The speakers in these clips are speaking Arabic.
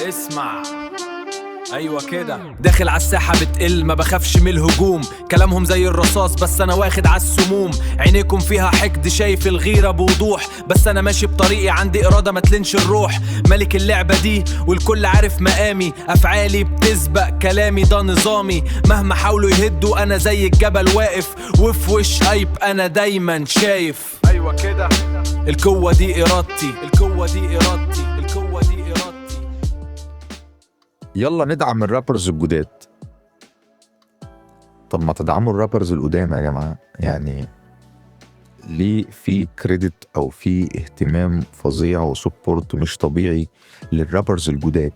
اسمع، ايوه كده داخل على الساحه بتقل، ما بخافش من الهجوم، كلامهم زي الرصاص بس انا واخد على السموم، عينيكم فيها حقد شايف الغيره بوضوح، بس انا ماشي بطريقي عندي اراده ما تلنش الروح، ملك اللعبه دي والكل عارف مقامي، افعالي بتسبق كلامي ده نظامي، مهما حاولوا يهدوا انا زي الجبل واقف، وفي وش هايب انا دايما شايف. ايوه كده القوه دي ارادتي، القوه دي ارادتي، القوه دي ارادتي. يلا ندعم الرابرز الجداد. طب ما تدعموا الرابرز القدام يا جماعة، يعني ليه في كريدت او في اهتمام فظيع وسبورت مش طبيعي للرابرز الجداد؟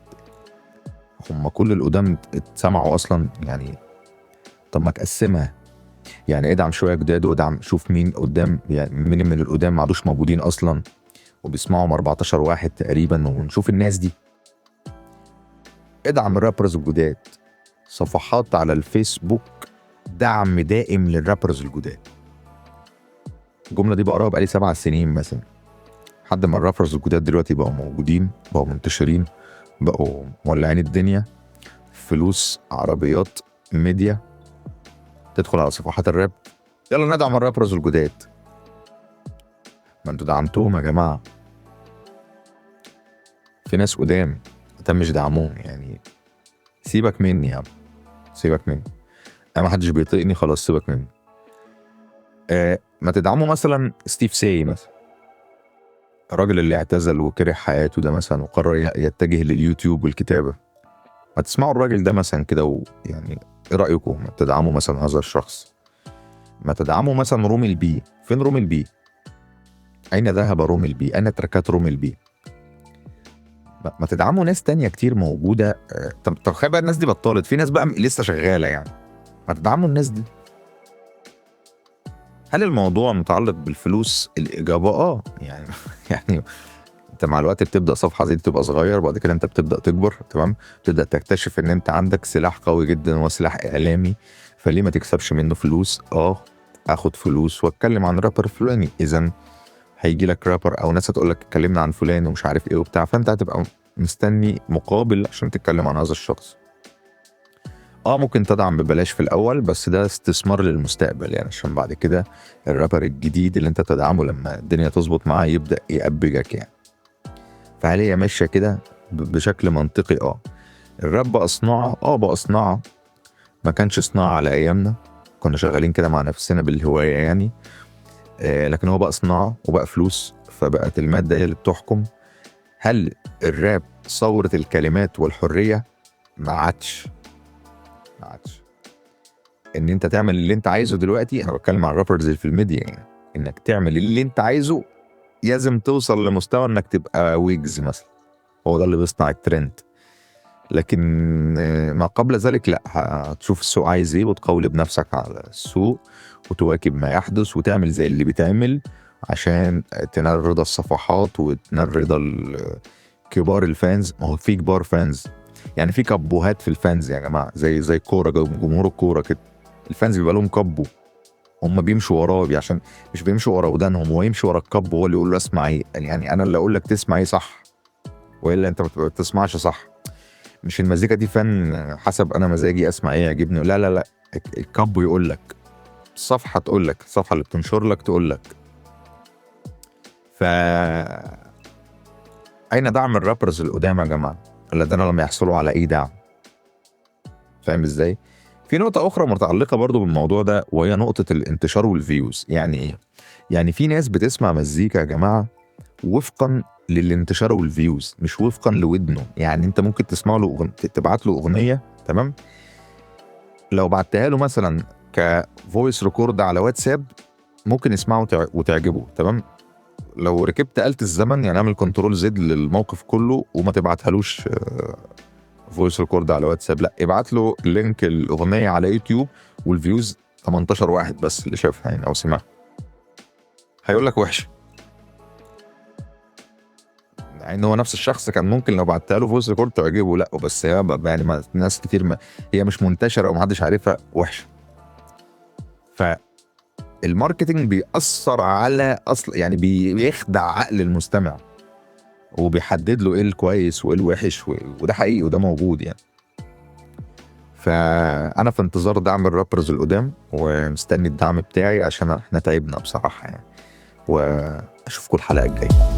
هم كل القدام اتسمعوا اصلا يعني. طب ما تقسمها، يعني ادعم شوية جداد وادعم، شوف مين قدام، يعني مين من القدام ما عادوش موجودين اصلا وبيسمعوا 14 واحد تقريبا، ونشوف الناس دي. ادعم الرابرز الجداد، صفحات على الفيسبوك دعم دائم للرابرز الجداد. الجملة دي بقراها بقالي 7 سنين مثلا، لحد ما الرابرز الجداد دلوقتي بقوا موجودين، بقوا منتشرين، بقوا مولعين الدنيا، فلوس، عربيات، ميديا، تدخل على صفحات الراب، يلا ندعم الرابرز الجداد. ما انتوا دعمتوهم يا جماعة، في ناس قدام مش دعموهم، يعني سيبك مني يا عم، سيبك مني، انا ما حدش بيطيقني، خلاص سيبك مني. ما تدعموا مثلا ستيف ساي مثلا، الراجل اللي اعتزل وكره حياته ده مثلا وقرر يتجه لليوتيوب والكتابة. ما تسمعوا الراجل ده مثلا كده، ويعني ايه رأيكم؟ ما تدعموا مثلا هذا الشخص. ما تدعموا مثلا رومي البي. فين رومي البي؟ أين ذهب رومي البي؟ أين تركات رومي البي؟ ما تدعموا ناس تانية كتير موجودة. طب تخيل بقى الناس دي بطلت، في ناس بقى لسه شغالة يعني، ما تدعموا الناس دي. هل الموضوع متعلق بالفلوس؟ الإجابة يعني انت مع الوقت بتبدا صفحه زي دي تبقى صغير، بعد كده انت بتبدا تكبر، تمام، تبدا تكتشف ان انت عندك سلاح قوي جدا وسلاح اعلامي، فليه ما تكسبش منه فلوس؟ اخد فلوس واتكلم عن رابر فلاني، اذا هيجي لك رابر او ناس هتقول لك اتكلمنا عن فلان ومش عارف ايه وبتاع، فانت هتبقى مستني مقابل عشان تتكلم عن هذا الشخص. ممكن تدعم ببلاش في الاول، بس ده استثمار للمستقبل، يعني عشان بعد كده الرابر الجديد اللي انت تدعمه لما الدنيا تظبط معاه يبدا يأبجك يعني. فهل هي ماشيه كده بشكل منطقي؟ الراب بقى صناعه، بقى صناعه، ما كانش صناعه على ايامنا، كنا شغالين كده مع نفسنا بالهوايه يعني، لكن هو بقى صناعه وبقى فلوس، فبقت الماده هي اللي بتحكم. هل الراب ثوره الكلمات والحريه؟ ما عادش ان انت تعمل اللي انت عايزه دلوقتي. انا بتكلم عن الرابرز اللي في الميديا، يعني انك تعمل اللي انت عايزه لازم توصل لمستوى انك تبقى ويجز مثلا، هو ده اللي بيصنع الترند. لكن ما قبل ذلك لا، هتشوف السوق عايز ايه وتقول بنفسك على السوق وتواكب ما يحدث وتعمل زي اللي بيتعمل عشان تنال رضا الصفحات وتنال رضا كبار الفانز. ما هو في كبار فانز، يعني في كبوهات في الفانز يا جماعه، زي كوره، جمهور الكوره كده، الفانز بيبقى لهم كبو، هم بيمشوا وراه، عشان مش بيمشوا ورا ودانهم، هو يمشي ورا الكب، هو اللي يقول له اسمع ايه، يعني انا اللي اقول لك تسمع ايه صح، والا انت ما بتسمعش صح. مش المزيكا دي فن حسب انا مزاجي اسمع ايه يعجبني، لا لا لا، الكب يقول لك، الصفحه تقول لك، الصفحه اللي بتنشر لك تقول لك. ف اين دعم الرابرز القدام يا جماعه الذين لم يحصلوا على اي دعم؟ فاهم ازاي؟ في نقطة أخرى متعلقة برضو بالموضوع ده، وهي نقطة الانتشار والفيوز. يعني إيه؟ يعني في ناس بتسمع مزيكا يا جماعة وفقا للانتشار والفيوز، مش وفقا لودنه. يعني أنت ممكن تسمع له تبعت له أغنية، تمام، لو بعتها له مثلا كفويس ريكورد على واتساب ممكن يسمعه وتعجبه، تمام. لو ركبت آلة الزمن، يعني اعمل كنترول زد للموقف كله وما تبعتهالوش فويس ريكورد على واتساب، لا، ابعت له لينك الاغنيه على يوتيوب والفيوز 18 واحد بس اللي شافها يعني او سمعها، هيقول لك وحشه. يعني هو نفس الشخص كان ممكن لو بعتها له فويس ريكورد تعجبه، لا بس هي يعني ناس كتير هي مش منتشره او محدش عارفها، وحشه. فالماركتنج بيأثر على اصل، يعني بيخدع عقل المستمع، وبيحدد له ايه الكويس وايه الوحش وده حقيقي وده موجود يعني. فانا في انتظار دعم الرابرز القدام ومستني الدعم بتاعي عشان احنا تعبنا بصراحه يعني. واشوفكم الحلقه الجايه.